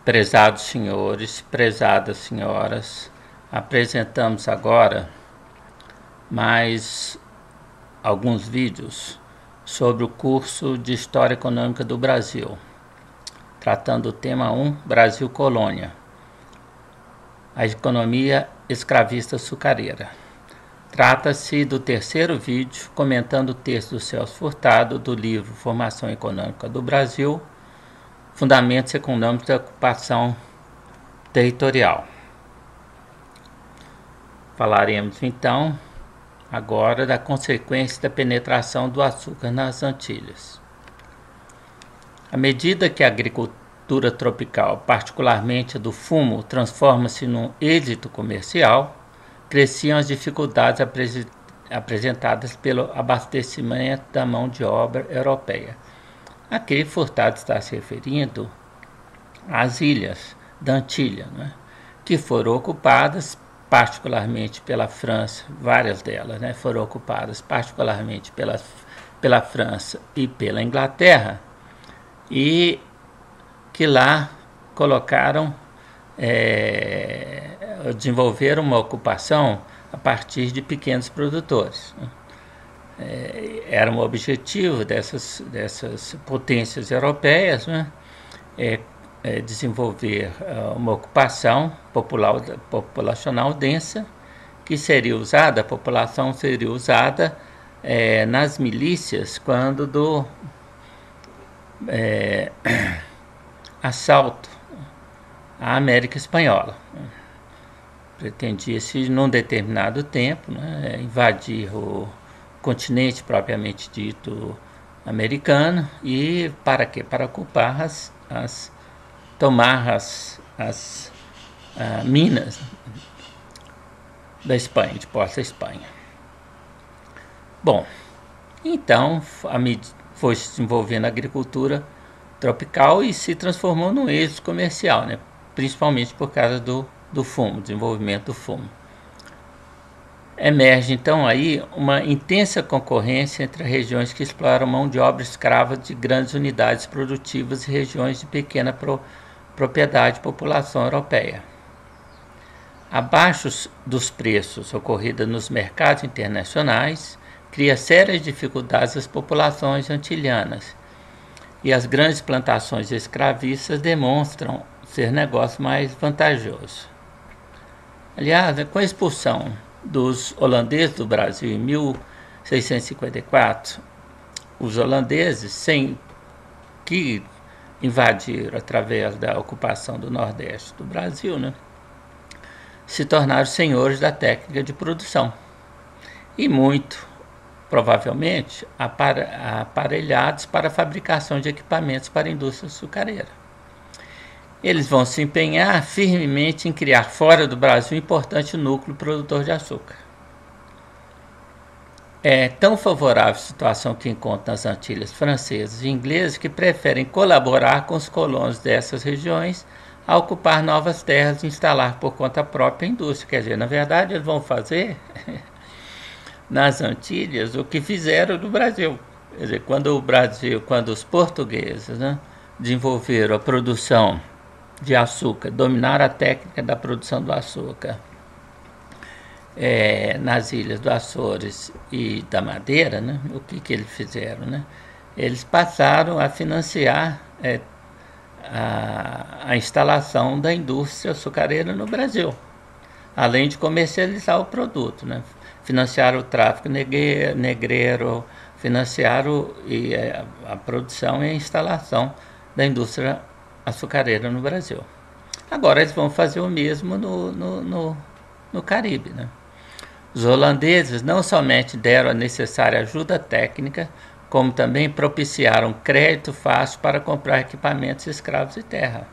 Prezados senhores, prezadas senhoras, apresentamos agora mais alguns vídeos sobre o curso de História Econômica do Brasil, tratando o tema 1, Brasil Colônia, a economia escravista açucareira. Trata-se do terceiro vídeo comentando o texto do Celso Furtado do livro Formação Econômica do Brasil, Fundamentos Econômicos da Ocupação Territorial. Falaremos então agora da consequência da penetração do açúcar nas Antilhas. À medida que a agricultura tropical, particularmente a do fumo, transforma-se num êxito comercial, cresciam as dificuldades apresentadas pelo abastecimento da mão de obra europeia. Aqui Furtado está se referindo às ilhas da Antilha, que foram ocupadas particularmente pela França, várias delas foram ocupadas particularmente pela França e pela Inglaterra, e que lá desenvolveram uma ocupação a partir de pequenos produtores. Era um objetivo dessas potências europeias, desenvolver uma ocupação populacional densa, que seria usada, a população seria usada nas milícias quando do assalto à América Espanhola. Pretendia-se, num determinado tempo, invadir o continente propriamente dito americano, e para quê? Para ocupar tomar as minas da Espanha, de posse da Espanha. Bom, então foi se desenvolvendo a agricultura tropical e se transformou num êxito comercial, principalmente por causa do fumo, desenvolvimento do fumo. Emerge então aí uma intensa concorrência entre regiões que exploram mão de obra escrava de grandes unidades produtivas e regiões de pequena propriedade de população europeia. Abaixo dos preços ocorrida nos mercados internacionais, cria sérias dificuldades às populações antilhanas, e as grandes plantações escravistas demonstram ser negócio mais vantajoso. Aliás, com a expulsão dos holandeses do Brasil em 1654, os holandeses, que invadiram através da ocupação do Nordeste do Brasil, se tornaram senhores da técnica de produção e muito provavelmente aparelhados para a fabricação de equipamentos para a indústria açucareira. Eles vão se empenhar firmemente em criar fora do Brasil um importante núcleo produtor de açúcar. É tão favorável a situação que encontram nas Antilhas francesas e inglesas que preferem colaborar com os colonos dessas regiões a ocupar novas terras e instalar por conta própria a indústria. Quer dizer, na verdade, eles vão fazer nas Antilhas o que fizeram no Brasil. Quer dizer, quando os portugueses desenvolveram a produção de açúcar, dominaram a técnica da produção do açúcar nas ilhas do Açores e da Madeira, o que eles fizeram? Eles passaram a financiar a instalação da indústria açucareira no Brasil, além de comercializar o produto, financiaram o tráfico negreiro, financiaram a produção e a instalação da indústria açucareira no Brasil. Agora eles vão fazer o mesmo no Caribe. Os holandeses não somente deram a necessária ajuda técnica, como também propiciaram crédito fácil para comprar equipamentos escravos de terra.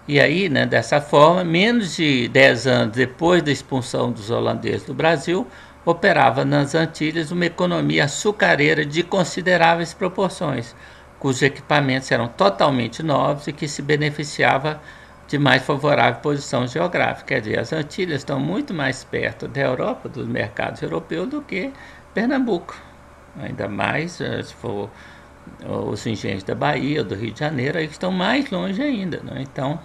E aí, dessa forma, menos de 10 anos depois da expulsão dos holandeses do Brasil, operava nas Antilhas uma economia açucareira de consideráveis proporções, cujos equipamentos eram totalmente novos e que se beneficiava de mais favorável posição geográfica. Quer dizer, as Antilhas estão muito mais perto da Europa, dos mercados europeus, do que Pernambuco. Ainda mais se for os engenhos da Bahia, do Rio de Janeiro, aí estão mais longe ainda, né? Então,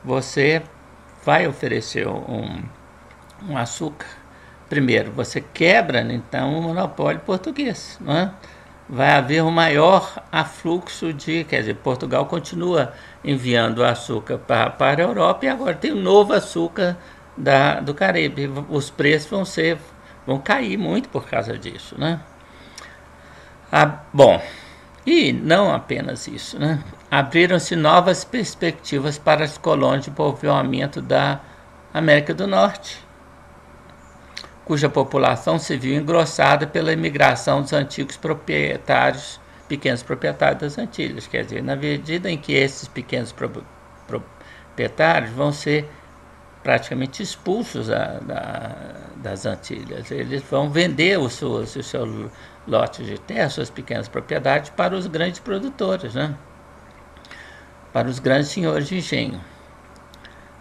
você vai oferecer um açúcar. Primeiro, você quebra, então, o monopólio português, né? Vai haver um maior afluxo quer dizer, Portugal continua enviando açúcar para a Europa e agora tem um novo açúcar do Caribe. Os preços vão cair muito por causa disso, né? Bom, e não apenas isso, né? Abriram-se novas perspectivas para as colônias de povoamento da América do Norte, cuja população se viu engrossada pela imigração dos antigos pequenos proprietários das Antilhas. Quer dizer, na medida em que esses pequenos proprietários vão ser praticamente expulsos das Antilhas, eles vão vender os seus lotes de terra, suas pequenas propriedades, para os grandes produtores, né? Para os grandes senhores de engenho.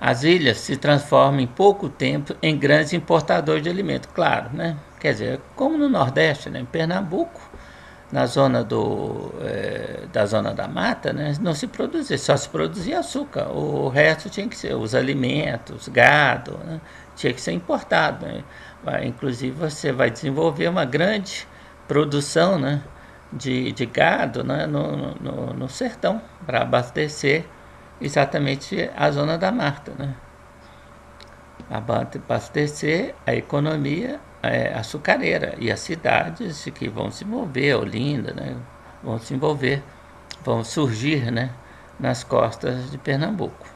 As ilhas se transformam em pouco tempo em grandes importadores de alimentos, claro, né? Quer dizer, como no Nordeste, né? Em Pernambuco, na zona da zona da mata, né? Não se produzia, só se produzia açúcar. O resto tinha que ser os alimentos, gado, né? Tinha que ser importado, né? Inclusive, você vai desenvolver uma grande produção, né? de gado, né? no sertão, para abastecer exatamente a zona da mata, né? Abastecer a economia açucareira e as cidades que vão se envolver, Olinda, né? Vão surgir, né? Nas costas de Pernambuco.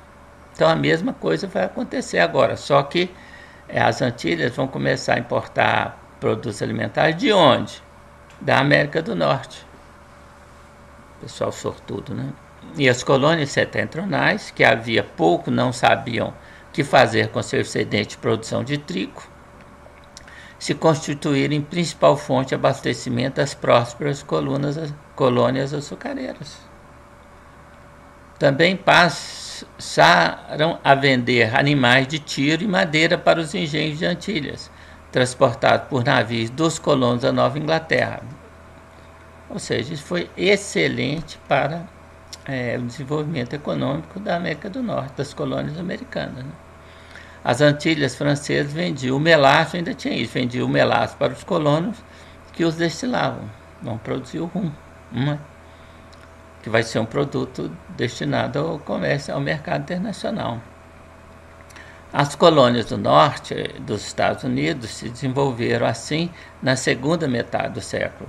Então a mesma coisa vai acontecer agora, só que as Antilhas vão começar a importar produtos alimentares de onde? Da América do Norte. Pessoal sortudo, né? E as colônias setentrionais, que havia pouco não sabiam o que fazer com seu excedente de produção de trigo, se constituíram em principal fonte de abastecimento das prósperas colônias açucareiras. Também passaram a vender animais de tiro e madeira para os engenhos de Antilhas, transportados por navios dos colonos da Nova Inglaterra. Ou seja, isso foi excelente para o desenvolvimento econômico da América do Norte, das colônias americanas, né? As Antilhas francesas vendiam o melaço, ainda tinha isso, vendiam o melaço para os colonos que os destilavam. Vão produzir o rum, né? Que vai ser um produto destinado ao comércio, ao mercado internacional. As colônias do norte dos Estados Unidos se desenvolveram assim na segunda metade do século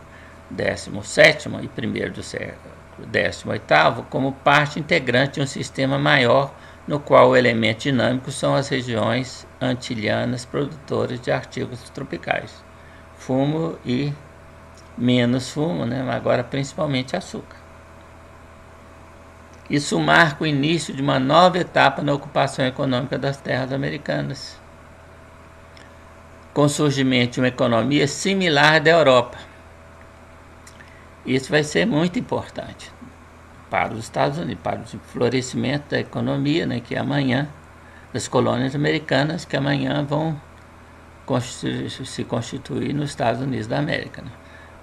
XVII e primeiro do século XVIII como parte integrante de um sistema maior no qual o elemento dinâmico são as regiões antilhanas produtoras de artigos tropicais, fumo e menos fumo, né? Agora principalmente açúcar. Isso marca o início de uma nova etapa na ocupação econômica das terras americanas, com o surgimento de uma economia similar à da Europa. Isso vai ser muito importante para os Estados Unidos, para o florescimento da economia, né, que amanhã, das colônias americanas, que amanhã vão se constituir nos Estados Unidos da América, né?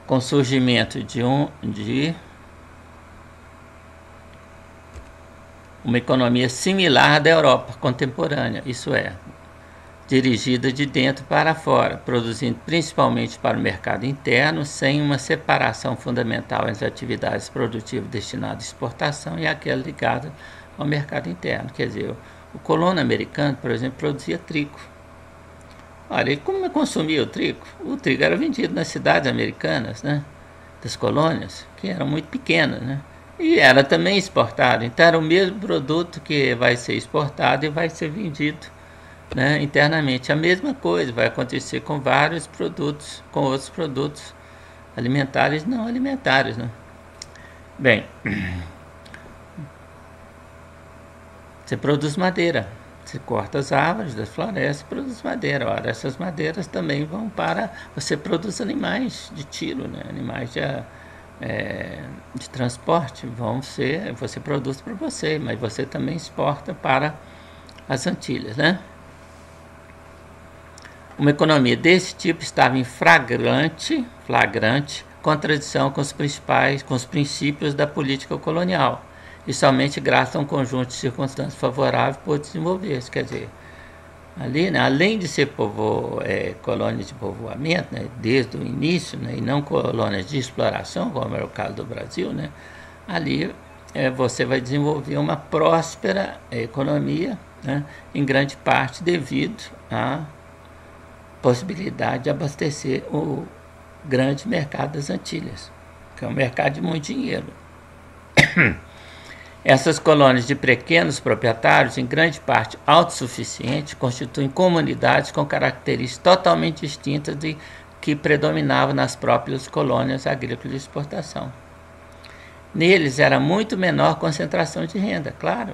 Com o surgimento de uma economia similar à da Europa contemporânea, isso é, dirigida de dentro para fora, produzindo principalmente para o mercado interno, sem uma separação fundamental entre as atividades produtivas destinadas à exportação e aquela ligada ao mercado interno. Quer dizer, o colono americano, por exemplo, produzia trigo. Olha, e como consumia o trigo? O trigo era vendido nas cidades americanas, né, das colônias, que eram muito pequenas, né? E era também exportado. Então era o mesmo produto que vai ser exportado e vai ser vendido, né, internamente. A mesma coisa vai acontecer com vários produtos, com outros produtos alimentares e não alimentares, né? Bem, você produz madeira, você corta as árvores das florestas e produz madeira. Ora, essas madeiras também vão para... Você produz animais de tiro, né? Animais de transporte, você produz para você, mas você também exporta para as Antilhas, né? Uma economia desse tipo estava em flagrante contradição com os princípios da política colonial, e somente graças a um conjunto de circunstâncias favoráveis pôde desenvolver-se. Quer dizer, ali, né, além de ser colônia de povoamento, né, desde o início, né, e não colônias de exploração, como era o caso do Brasil, né, ali você vai desenvolver uma próspera economia, né, em grande parte devido à possibilidade de abastecer o grande mercado das Antilhas, que é um mercado de muito dinheiro. Essas colônias de pequenos proprietários, em grande parte autossuficientes, constituem comunidades com características totalmente distintas de que predominavam nas próprias colônias agrícolas de exportação. Neles era muito menor a concentração de renda, claro,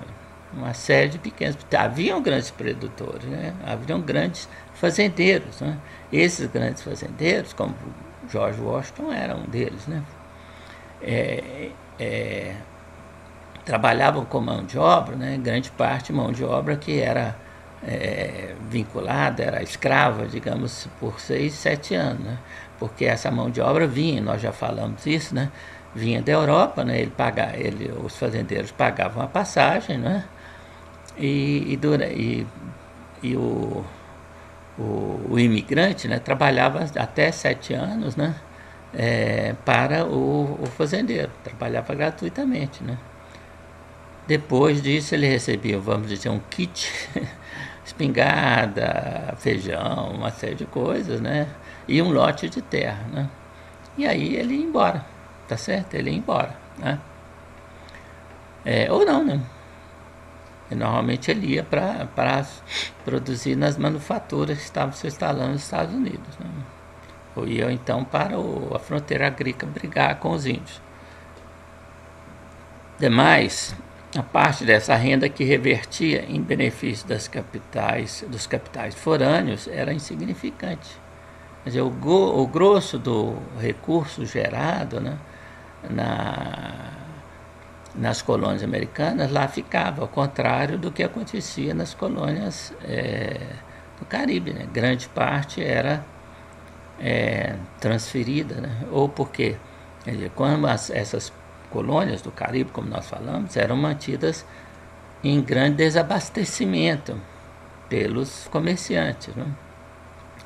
uma série de pequenos. Haviam grandes produtores, né? Haviam grandes fazendeiros, né? Esses grandes fazendeiros, como George Washington era um deles, né? Trabalhavam com mão de obra, né? Grande parte mão de obra que era vinculada, era escrava, digamos, por 6, 7 anos, né? Porque essa mão de obra vinha, nós já falamos isso, né? Vinha da Europa, né? Os fazendeiros pagavam a passagem, né? E o imigrante, né, trabalhava até 7 anos, né, para o fazendeiro, trabalhava gratuitamente, né. Depois disso ele recebia, vamos dizer, um kit, espingarda, feijão, uma série de coisas, né, e um lote de terra, né. E aí ele ia embora, tá certo? Ele ia embora, né. Ou não, né. E normalmente ele ia para produzir nas manufaturas que estavam se instalando nos Estados Unidos, né? Ou ia então para a fronteira agrícola brigar com os índios. Demais, a parte dessa renda que revertia em benefício dos capitais forâneos era insignificante. Quer dizer, o grosso do recurso gerado, né, nas colônias americanas, lá ficava, ao contrário do que acontecia nas colônias do Caribe, né? Grande parte era transferida, né? Ou porque, quer dizer, quando essas colônias do Caribe, como nós falamos, eram mantidas em grande desabastecimento pelos comerciantes, né?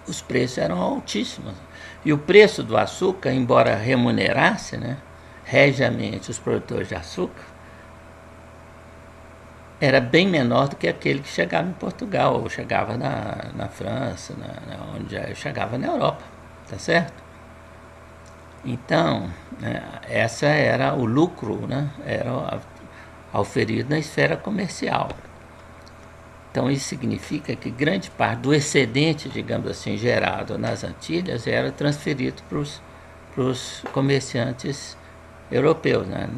Os preços eram altíssimos. E o preço do açúcar, embora remunerasse, né, regiamente os produtores de açúcar, era bem menor do que aquele que chegava em Portugal, ou chegava na França, onde chegava na Europa, tá certo? Então, né, essa era o lucro, né, era auferido na esfera comercial. Então isso significa que grande parte do excedente, digamos assim, gerado nas Antilhas era transferido para os comerciantes europeus, né?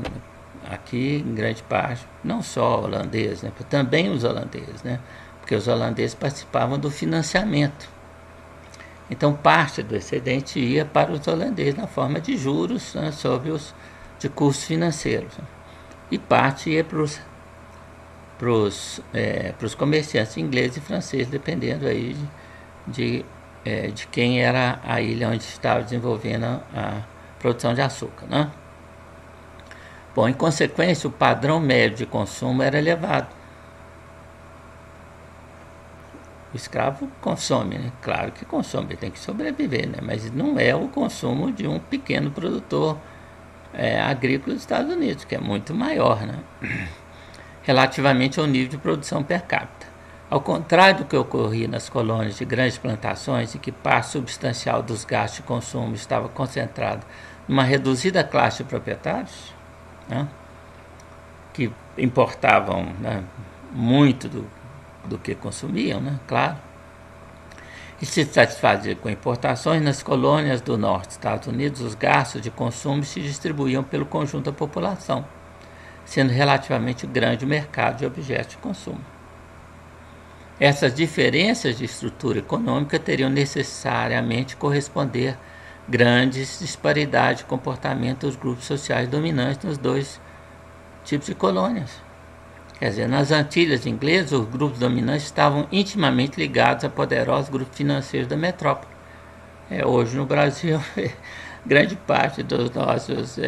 Aqui em grande parte, não só holandeses, né? Também os holandeses, né? Porque os holandeses participavam do financiamento. Então parte do excedente ia para os holandeses na forma de juros, né, sobre de custos financeiros, né? E parte ia para os comerciantes ingleses e franceses, dependendo aí de quem era a ilha onde estava desenvolvendo a produção de açúcar, né? Bom, em consequência, o padrão médio de consumo era elevado. O escravo consome, né? Claro que consome, ele tem que sobreviver, né? Mas não é o consumo de um pequeno produtor agrícola dos Estados Unidos, que é muito maior, né, relativamente ao nível de produção per capita. Ao contrário do que ocorria nas colônias de grandes plantações, em que parte substancial dos gastos de consumo estava concentrado numa reduzida classe de proprietários, né, que importavam, né, muito do que consumiam, né, claro, e se satisfaziam com importações. Nas colônias do norte dos Estados Unidos, os gastos de consumo se distribuíam pelo conjunto da população, sendo relativamente grande o mercado de objetos de consumo. Essas diferenças de estrutura econômica teriam necessariamente corresponder grandes disparidades de comportamento dos grupos sociais dominantes nos dois tipos de colônias. Quer dizer, nas Antilhas inglesas, os grupos dominantes estavam intimamente ligados a poderosos grupos financeiros da metrópole. Hoje no Brasil grande parte dos nossos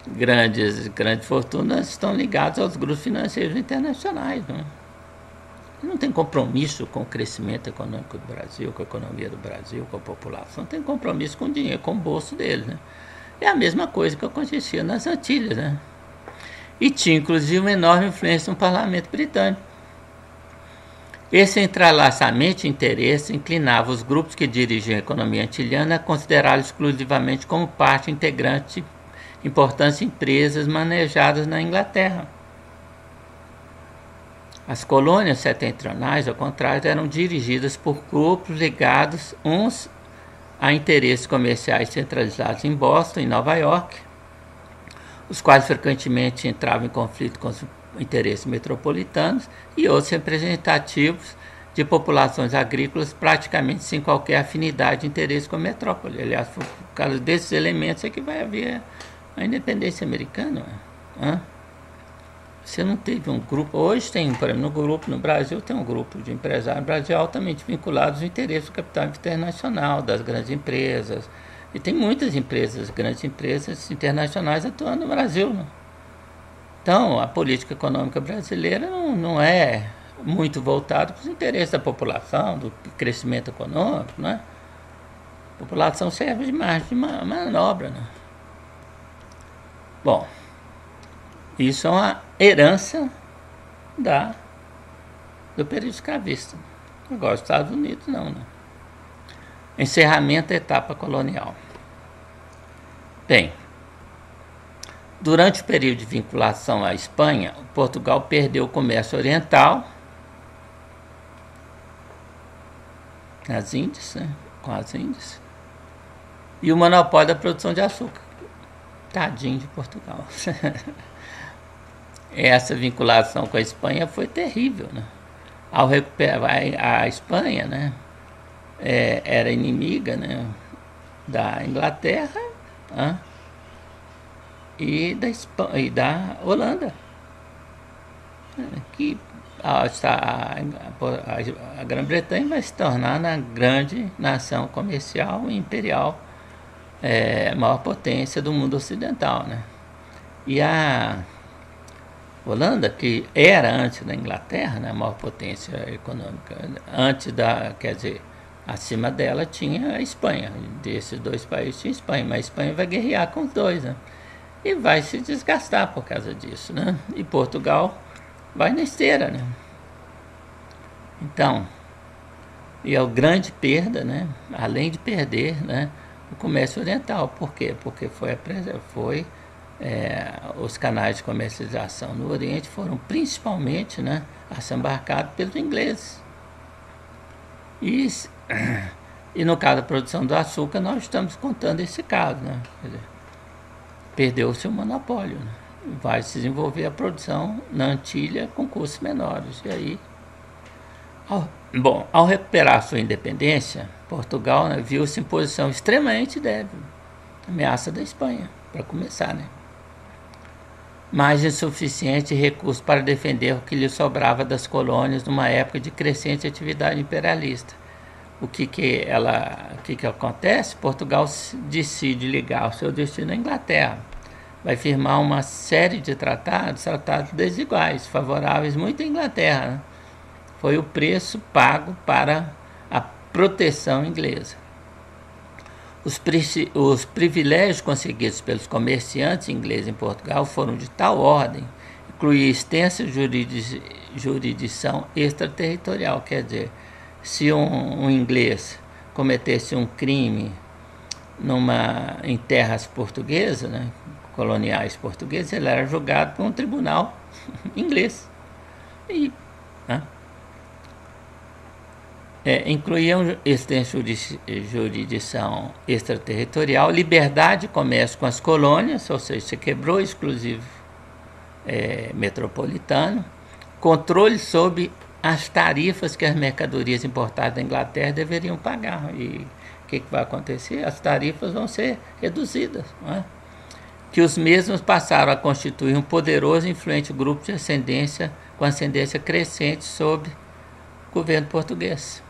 grandes fortunas estão ligados aos grupos financeiros internacionais. Não tem compromisso com o crescimento econômico do Brasil, com a economia do Brasil, com a população. Tem compromisso com o dinheiro, com o bolso deles. Né? É a mesma coisa que acontecia nas Antilhas. Né? E tinha, inclusive, uma enorme influência no parlamento britânico. Esse entrelaçamento de interesse inclinava os grupos que dirigiam a economia antilhana a considerá-lo exclusivamente como parte integrante de importantes empresas manejadas na Inglaterra. As colônias setentrionais, ao contrário, eram dirigidas por grupos ligados uns a interesses comerciais centralizados em Boston e Nova York, os quais frequentemente entravam em conflito com os interesses metropolitanos, e outros representativos de populações agrícolas praticamente sem qualquer afinidade de interesse com a metrópole. Aliás, por causa desses elementos é que vai haver a independência americana. Você não teve um grupo, hoje tem, por exemplo, no Brasil tem um grupo de empresários no Brasil altamente vinculados aos interesses do capital internacional, das grandes empresas, e tem muitas empresas, grandes empresas internacionais atuando no Brasil. Né? Então, a política econômica brasileira não é muito voltada para os interesses da população, do crescimento econômico. Né? A população serve de margem de manobra. Né? Bom, isso é uma herança do período escravista. Agora, os Estados Unidos não. Né? Encerramento da etapa colonial. Bem, durante o período de vinculação à Espanha, Portugal perdeu o comércio oriental nas Índias, né, com as Índias, e o monopólio da produção de açúcar. Tadinho de Portugal. Essa vinculação com a Espanha foi terrível. Né? Ao recuperar a Espanha, né, era inimiga, né, da Inglaterra, e da Holanda, que a Grã-Bretanha vai se tornar uma grande nação comercial e imperial, a maior potência do mundo ocidental. Né? E a Holanda, que era antes da Inglaterra, né, a maior potência econômica, acima dela tinha a Espanha. Desses dois países tinha a Espanha, mas a Espanha vai guerrear com os dois, né? E vai se desgastar por causa disso, né? E Portugal vai na esteira, né? Então, e é a grande perda, né? Além de perder, né, o comércio oriental. Por quê? Porque os canais de comercialização no Oriente foram principalmente, né, assambarcados pelos ingleses. E no caso da produção do açúcar, nós estamos contando esse caso. Né? Quer dizer, perdeu-se o monopólio. Né? Vai se desenvolver a produção na Antilha com custos menores. E aí, ao recuperar sua independência, Portugal, né, viu-se em posição extremamente débil. Ameaça da Espanha, para começar. Né? Mais insuficiente recurso para defender o que lhe sobrava das colônias numa época de crescente atividade imperialista. O que acontece? Portugal decide ligar o seu destino à Inglaterra. Vai firmar uma série de tratados desiguais, favoráveis muito à Inglaterra. Né? Foi o preço pago para a proteção inglesa. Os privilégios conseguidos pelos comerciantes ingleses em Portugal foram de tal ordem, incluía extensa jurisdição extraterritorial, quer dizer, se um inglês cometesse um crime em terras portuguesas, né, coloniais portuguesas, ele era julgado por um tribunal inglês. Incluíam extensa jurisdição extraterritorial, liberdade de comércio com as colônias, ou seja, você quebrou o exclusivo metropolitano, controle sobre as tarifas que as mercadorias importadas da Inglaterra deveriam pagar. E o que vai acontecer? As tarifas vão ser reduzidas. Não é? Que os mesmos passaram a constituir um poderoso e influente grupo de ascendência crescente sobre o governo português.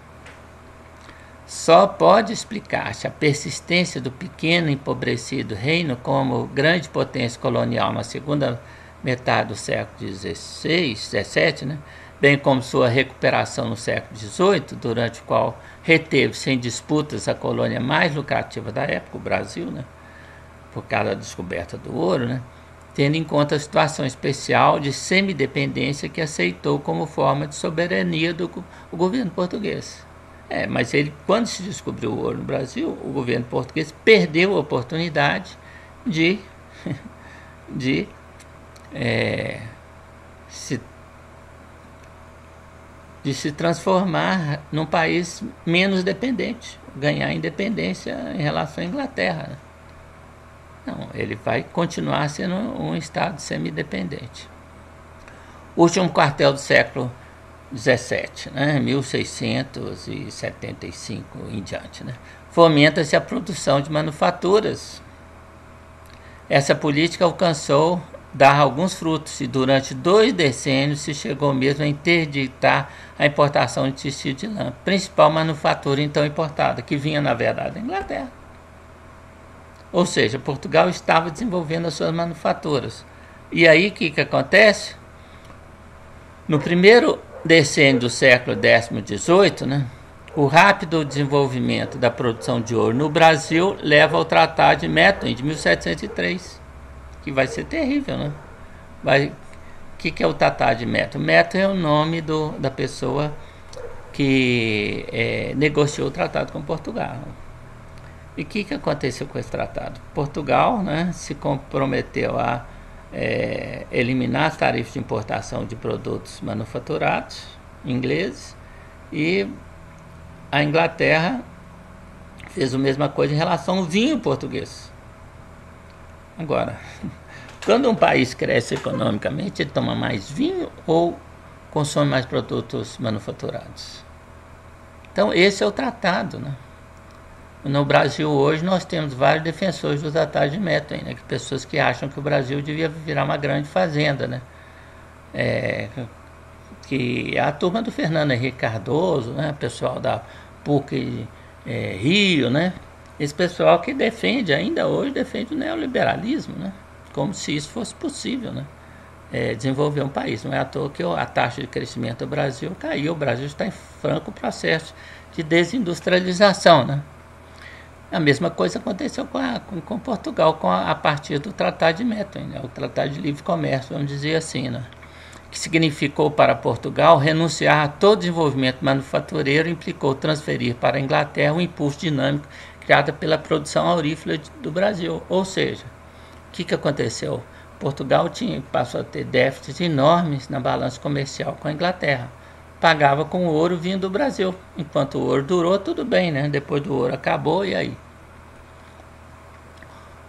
só pode explicar-se a persistência do pequeno e empobrecido reino como grande potência colonial na segunda metade do século XVI, XVII, né? Bem como sua recuperação no século XVIII, durante o qual reteve sem disputas a colônia mais lucrativa da época, o Brasil, né? Por causa da descoberta do ouro, né? Tendo em conta a situação especial de semidependência que aceitou como forma de soberania do governo português. Mas quando se descobriu o ouro no Brasil, o governo português perdeu a oportunidade de se transformar num país menos dependente, ganhar independência em relação à Inglaterra. Não, ele vai continuar sendo um estado semidependente. Último quartel do século XVII, né, 1675 em diante, né, fomenta-se a produção de manufaturas. Essa política alcançou dar alguns frutos e durante 2 decênios se chegou mesmo a interditar a importação de tecido de lã, principal manufatura então importada, que vinha na verdade da Inglaterra. Ou seja, Portugal estava desenvolvendo as suas manufaturas. E aí o que acontece? No primeiro decênio do século XVIII, né, o rápido desenvolvimento da produção de ouro no Brasil leva ao Tratado de Methuen de 1703, que vai ser terrível, né? O que é o Tratado de Methuen? Methuen é o nome da pessoa que negociou o tratado com Portugal. E o que aconteceu com esse tratado? Portugal, né, se comprometeu a eliminar as tarifas de importação de produtos manufaturados ingleses, e a Inglaterra fez a mesma coisa em relação ao vinho português. Agora, quando um país cresce economicamente, ele toma mais vinho ou consome mais produtos manufaturados? Então, esse é o tratado, né? No Brasil hoje nós temos vários defensores do Tratado de Methuen, né? Pessoas que acham que o Brasil devia virar uma grande fazenda, né? Que a turma do Fernando Henrique Cardoso, né? Pessoal da PUC Rio, né? Esse pessoal que ainda hoje defende o neoliberalismo, né? Como se isso fosse possível, né? Desenvolver um país. Não é à toa que a taxa de crescimento do Brasil caiu. O Brasil está em franco processo de desindustrialização, né? A mesma coisa aconteceu com Portugal, a partir do Tratado de Methuen, né? O Tratado de Livre Comércio, vamos dizer assim, né? Que significou para Portugal renunciar a todo desenvolvimento manufatureiro, implicou transferir para a Inglaterra o impulso dinâmico criado pela produção aurífera do Brasil. Ou seja, o que aconteceu? Portugal passou a ter déficits enormes na balança comercial com a Inglaterra. Pagava com o ouro vindo do Brasil. Enquanto o ouro durou, tudo bem, né? Depois do ouro acabou, e aí?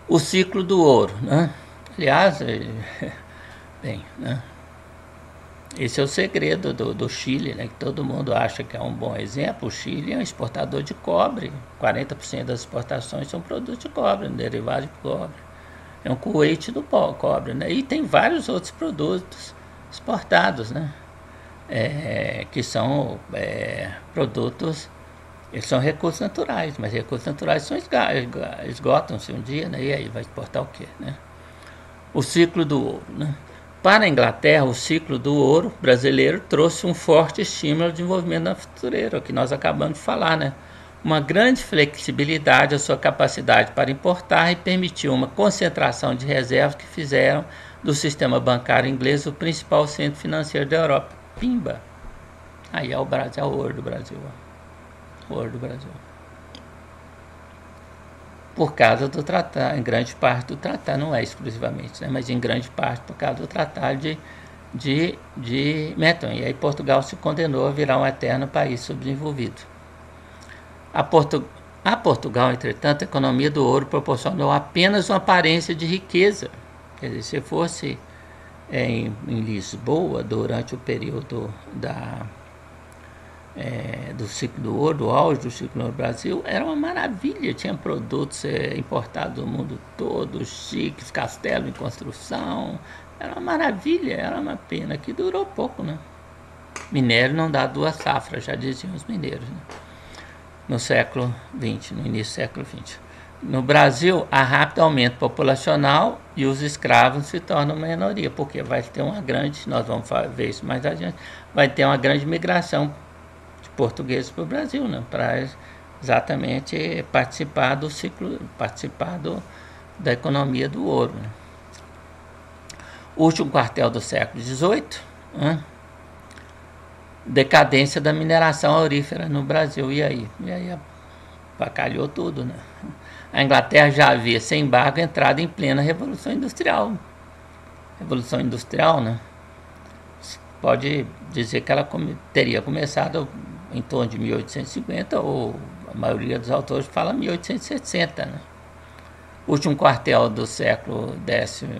O ciclo do ouro, né? Aliás, bem, né? Esse é o segredo do Chile, né? Que todo mundo acha que é um bom exemplo. O Chile é um exportador de cobre. 40% das exportações são produtos de cobre, derivados de cobre. É um Kuwait do cobre, né? E tem vários outros produtos exportados, né? Que são produtos, eles são recursos naturais, mas recursos naturais esgotam-se um dia, né? E aí vai exportar o quê, né? O ciclo do ouro, né? Para a Inglaterra, o ciclo do ouro brasileiro trouxe um forte estímulo ao desenvolvimento manufatureiro, que nós acabamos de falar, né? Uma grande flexibilidade à sua capacidade para importar e permitiu uma concentração de reservas que fizeram do sistema bancário inglês o principal centro financeiro da Europa. Pimba! Aí é o Brasil, é o ouro do Brasil. O ouro do Brasil. Por causa do tratado, em grande parte do tratado, não é exclusivamente, né, mas em grande parte por causa do tratado de Methuen. E aí Portugal se condenou a virar um eterno país subdesenvolvido. A Portugal, entretanto, a economia do ouro proporcionou apenas uma aparência de riqueza. Quer dizer, se fosse em Lisboa, durante o período do ciclo do ouro, do auge do ciclo do ouro no Brasil, era uma maravilha, tinha produtos importados do mundo todo, chiques, castelos em construção, era uma maravilha, era uma pena que durou pouco, né? Minério não dá 2 safras, já diziam os mineiros, né? no século XX, no início do século XX. No Brasil, há rápido aumento populacional e os escravos se tornam minoria, porque vai ter uma grande, nós vamos ver isso mais adiante, vai ter uma grande migração de portugueses para o Brasil, né, para exatamente participar do ciclo, da economia do ouro. Né. Último quartel do século XVIII, né, decadência da mineração aurífera no Brasil. E aí avacalhou tudo, né? A Inglaterra já havia, sem embargo, entrado em plena Revolução Industrial. Revolução Industrial, né? Pode dizer que ela teria começado em torno de 1850, ou a maioria dos autores fala 1860, né? O último quartel do século XVIII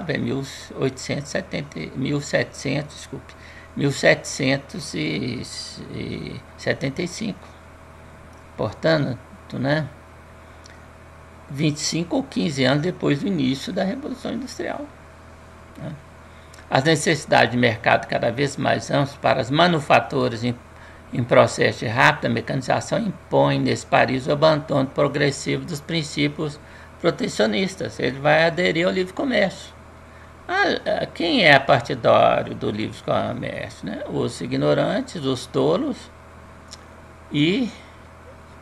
é 1775. Portanto, né? 25 ou 15 anos depois do início da Revolução Industrial. Né? As necessidades de mercado cada vez mais amplas para as manufaturas em processo de rápida mecanização impõem nesse país o abandono progressivo dos princípios protecionistas. Ele vai aderir ao livre comércio. Quem é partidário do livre comércio? Né? Os ignorantes, os tolos e...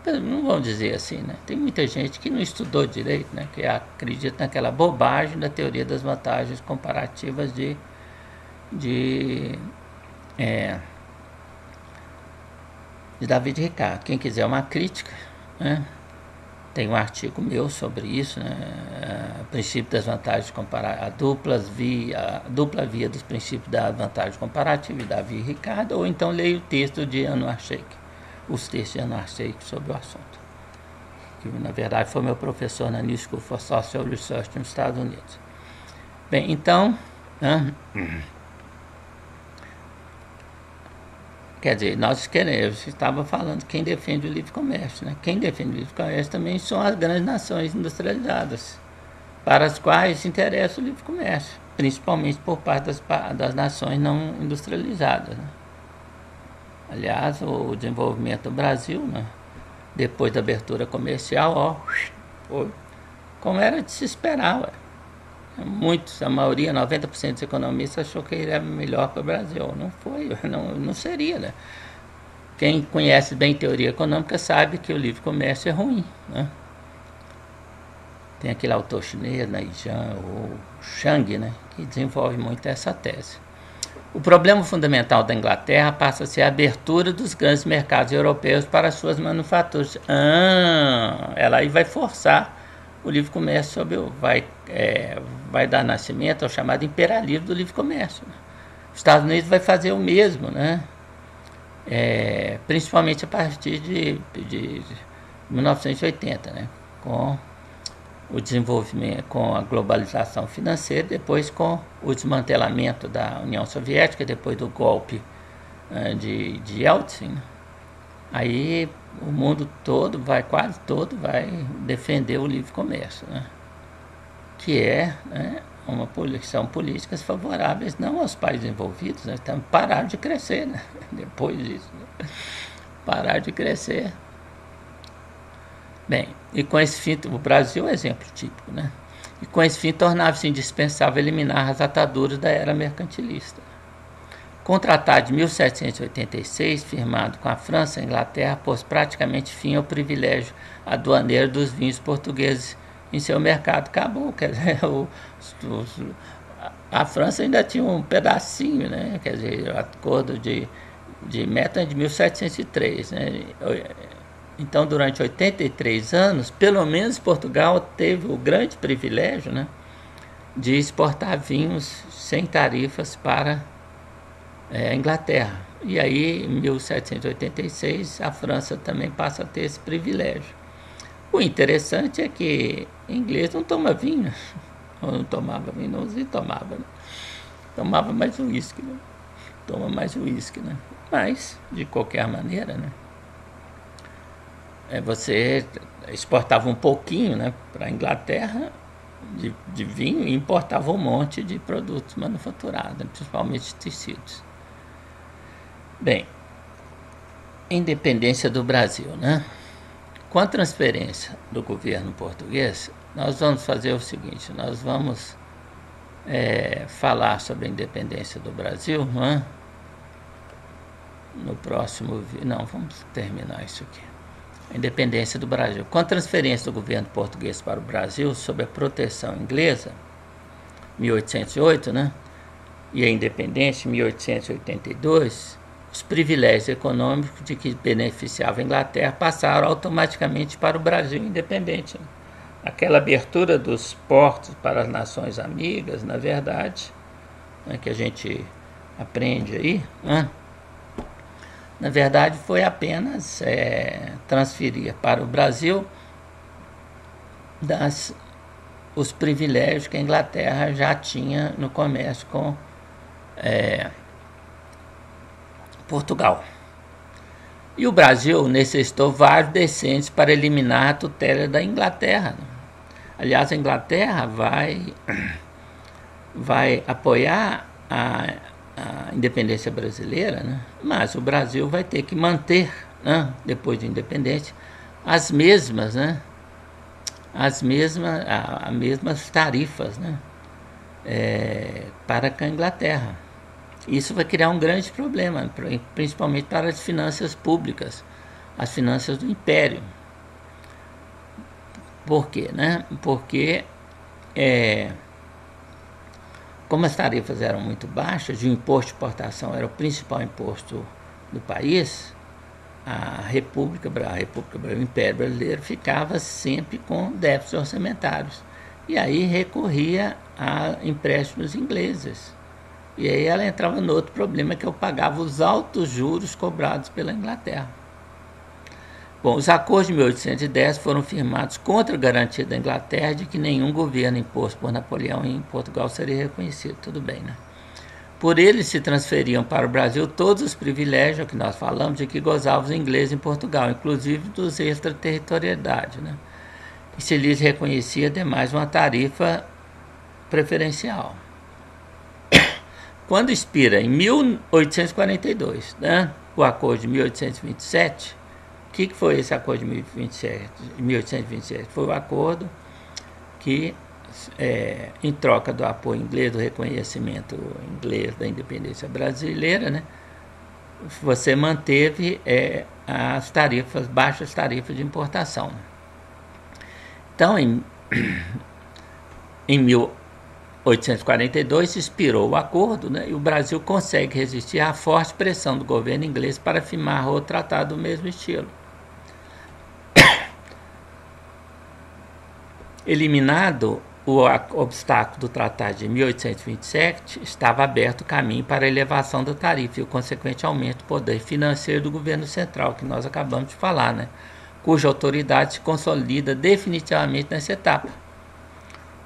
não vamos dizer assim, né? Tem muita gente que não estudou direito, né? Que acredita naquela bobagem da teoria das vantagens comparativas de David Ricardo. Quem quiser uma crítica, né? Tem um artigo meu sobre isso, né? O princípio das vantagens comparativas, a dupla via dos princípios da vantagem comparativa, de David Ricardo, ou então leia o texto de Anwar Sheikh, os textos de Anwar Sheikh sobre o assunto, que na verdade foi meu professor na New School for Social Research nos Estados Unidos. Bem, então, né? Quer dizer, eu estava falando quem defende o livre comércio, né? Quem defende o livre comércio também são as grandes nações industrializadas, para as quais interessa o livre comércio, principalmente por parte das nações não industrializadas, né? Aliás, o desenvolvimento do Brasil, né, depois da abertura comercial, como era de se esperar. Ué. A maioria, 90% dos economistas achou que ele era melhor para o Brasil. Não foi, não seria. Né? Quem conhece bem teoria econômica sabe que o livre comércio é ruim. Né? Tem aquele autor chinês, Naijan, ou Shang, né, que desenvolve muito essa tese. O problema fundamental da Inglaterra passa a ser a abertura dos grandes mercados europeus para suas manufaturas. Ela aí vai forçar o livre comércio vai dar nascimento ao chamado imperialismo do livre comércio. Né? Os Estados Unidos vai fazer o mesmo, né? Principalmente a partir de 1980, né? Com o desenvolvimento, com a globalização financeira, depois com o desmantelamento da União Soviética, depois do golpe de Yeltsin. Aí o mundo todo, quase todo, vai defender o livre comércio, né? Que né, são políticas favoráveis não aos países envolvidos, né? Então pararam de crescer, né? Depois disso, né? Pararam de crescer. Bem, e com esse fim, o Brasil é um exemplo típico, né? E com esse fim tornava-se indispensável eliminar as ataduras da era mercantilista. Com o Tratado de 1786, firmado com a França e a Inglaterra, pôs praticamente fim ao privilégio aduaneiro dos vinhos portugueses em seu mercado. Acabou, quer dizer, a França ainda tinha um pedacinho, né? Quer dizer, o acordo de Methuen de 1703, né? Então, durante 83 anos, pelo menos Portugal teve o grande privilégio, né, de exportar vinhos sem tarifas para a Inglaterra. E aí, em 1786, a França também passa a ter esse privilégio. O interessante é que inglês não toma vinho, ou não tomava vinho, não se tomava, né? Tomava mais uísque, né? Toma mais uísque, né? Mas, de qualquer maneira, né, você exportava um pouquinho, né, para a Inglaterra de vinho e importava um monte de produtos manufaturados, principalmente tecidos. Bem, Independência do Brasil, né? Com a transferência do governo português, nós vamos fazer o seguinte: nós vamos falar sobre a independência do Brasil, né? No próximo vídeo. Não, vamos terminar isso aqui. A independência do Brasil. Com a transferência do governo português para o Brasil, sob a proteção inglesa, 1808, né? E a independência, 1882, os privilégios econômicos de que beneficiava a Inglaterra passaram automaticamente para o Brasil independente. Aquela abertura dos portos para as nações amigas, na verdade, né, que a gente aprende aí, né, na verdade foi apenas transferir para o Brasil os privilégios que a Inglaterra já tinha no comércio com Portugal. E o Brasil necessitou vários descendentes para eliminar a tutela da Inglaterra. Aliás, a Inglaterra vai apoiar a independência brasileira, né? Mas o Brasil vai ter que manter, né, depois de independente, as mesmas tarifas, né, para com a Inglaterra. Isso vai criar um grande problema, principalmente para as finanças públicas, as finanças do Império. Por quê, né? Porque como as tarifas eram muito baixas, e o imposto de importação era o principal imposto do país, o Império Brasileiro ficava sempre com déficits orçamentários. E aí recorria a empréstimos ingleses. E aí ela entrava no outro problema, que eu pagava os altos juros cobrados pela Inglaterra. Bom, os acordos de 1810 foram firmados contra a garantia da Inglaterra de que nenhum governo imposto por Napoleão em Portugal seria reconhecido. Tudo bem, né? Por eles se transferiam para o Brasil todos os privilégios que nós falamos de que gozavam os ingleses em Portugal, inclusive dos extraterritorialidade, né? E se lhes reconhecia, ademais, uma tarifa preferencial. Quando expira em 1842, né, o acordo de 1827, o que foi esse acordo de 1827? Foi o acordo que, em troca do apoio inglês, do reconhecimento inglês da independência brasileira, né, você manteve as tarifas, baixas tarifas de importação. Então, em 1842 expirou o acordo, né, e o Brasil consegue resistir à forte pressão do governo inglês para firmar outro tratado do mesmo estilo. Eliminado o obstáculo do tratado de 1827, estava aberto o caminho para a elevação da tarifa e o consequente aumento do poder financeiro do governo central, que nós acabamos de falar, né, cuja autoridade se consolida definitivamente nessa etapa.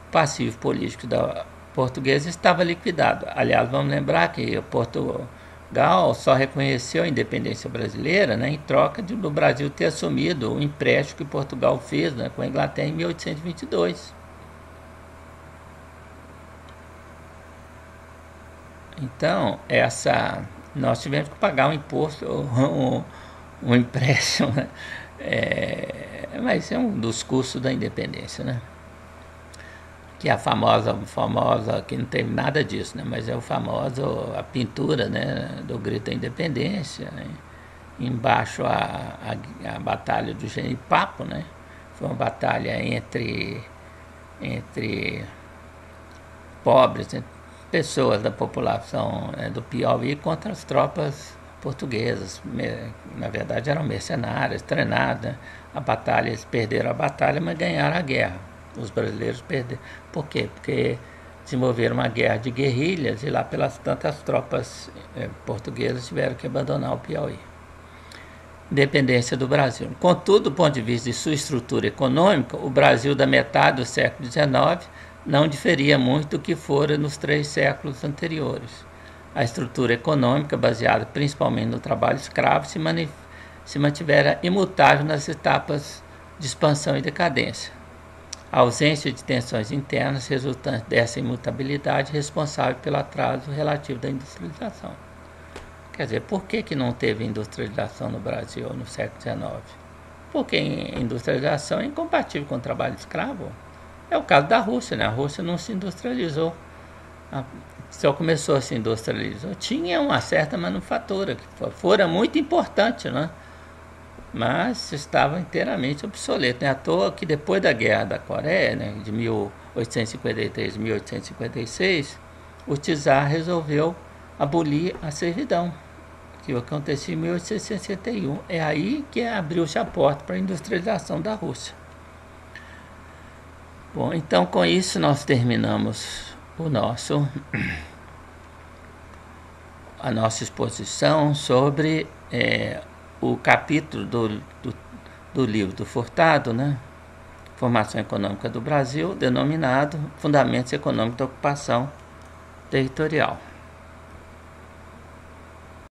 O passivo político da portuguesa estava liquidado. Aliás, vamos lembrar que Portugal só reconheceu a independência brasileira, né, em troca do Brasil ter assumido o empréstimo que Portugal fez, né, com a Inglaterra em 1822. Então, nós tivemos que pagar um imposto, um empréstimo, né? Mas é um dos custos da independência, né? Que é a famosa, que não teve nada disso, né? Mas é a pintura, né, do grito da independência, né? Embaixo a batalha do Genipapo, né? Foi uma batalha entre pobres, pessoas da população do Piauí contra as tropas portuguesas. Na verdade eram mercenários, treinados, né? Eles perderam a batalha, mas ganharam a guerra. Os brasileiros perderam. Por quê? Porque desenvolveram uma guerra de guerrilhas e lá pelas tantas tropas portuguesas tiveram que abandonar o Piauí. Independência do Brasil. Contudo, do ponto de vista de sua estrutura econômica, o Brasil da metade do século XIX não diferia muito do que fora nos 3 séculos anteriores. A estrutura econômica, baseada principalmente no trabalho escravo, se mantivera imutável nas etapas de expansão e decadência. A ausência de tensões internas resultante dessa imutabilidade responsável pelo atraso relativo da industrialização. Quer dizer, por que não teve industrialização no Brasil no século XIX? Porque a industrialização é incompatível com o trabalho escravo. É o caso da Rússia, né? A Rússia não se industrializou. Só começou a se industrializar. Tinha uma certa manufatura, que fora muito importante, né? Mas estava inteiramente obsoleto. Não é à toa que depois da Guerra da Coreia, né, de 1853 a 1856, o czar resolveu abolir a servidão, que aconteceu em 1861. É aí que abriu-se a porta para a industrialização da Rússia. Bom, então com isso nós terminamos a nossa exposição sobre o capítulo do livro do Furtado, né? Formação Econômica do Brasil, denominado Fundamentos Econômicos da Ocupação Territorial.